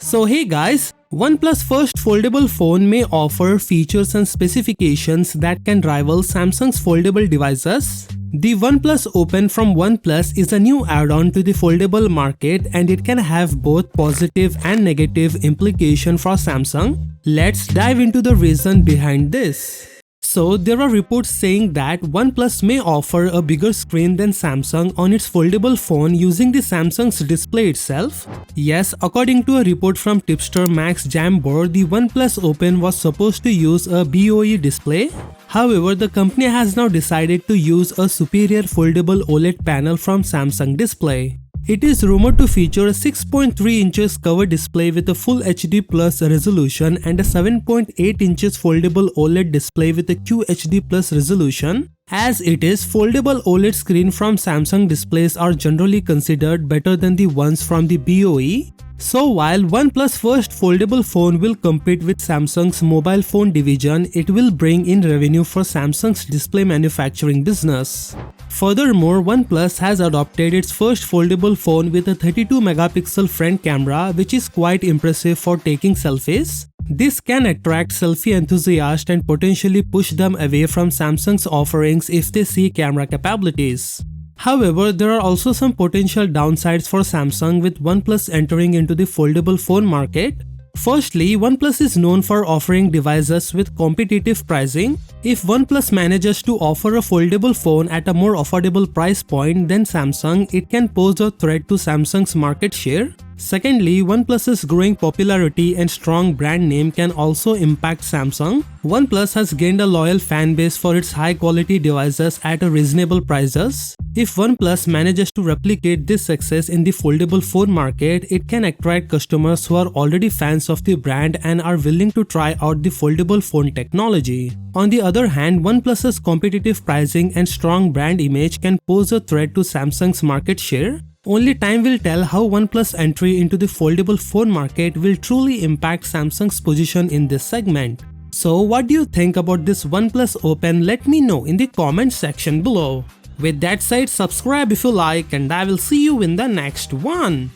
So hey guys, OnePlus first foldable phone may offer features and specifications that can rival Samsung's foldable devices. The OnePlus Open from OnePlus is a new add-on to the foldable market and it can have both positive and negative implications for Samsung. Let's dive into the reason behind this. So there are reports saying that OnePlus may offer a bigger screen than Samsung on its foldable phone using the Samsung's display itself. Yes, according to a report from tipster Max Jambor, the OnePlus Open was supposed to use a BOE display. However, the company has now decided to use a superior foldable OLED panel from Samsung Display. It is rumored to feature a 6.3 inches cover display with a Full HD Plus resolution and a 7.8 inches foldable OLED display with a QHD Plus resolution. As it is, foldable OLED screen from Samsung displays are generally considered better than the ones from the BOE. So while OnePlus first foldable phone will compete with Samsung's mobile phone division, it will bring in revenue for Samsung's display manufacturing business. Furthermore, OnePlus has adopted its first foldable phone with a 32 megapixel front camera, which is quite impressive for taking selfies. This can attract selfie enthusiasts and potentially push them away from Samsung's offerings if they see camera capabilities. However, there are also some potential downsides for Samsung with OnePlus entering into the foldable phone market. Firstly, OnePlus is known for offering devices with competitive pricing. If OnePlus manages to offer a foldable phone at a more affordable price point than Samsung, it can pose a threat to Samsung's market share. Secondly, OnePlus's growing popularity and strong brand name can also impact Samsung. OnePlus has gained a loyal fan base for its high-quality devices at a reasonable prices. If OnePlus manages to replicate this success in the foldable phone market, it can attract customers who are already fans of the brand and are willing to try out the foldable phone technology. On the other hand, OnePlus's competitive pricing and strong brand image can pose a threat to Samsung's market share. Only time will tell how OnePlus' entry into the foldable phone market will truly impact Samsung's position in this segment. So what do you think about this OnePlus Open? Let me know in the comment section below. With that said, subscribe if you like and I will see you in the next one.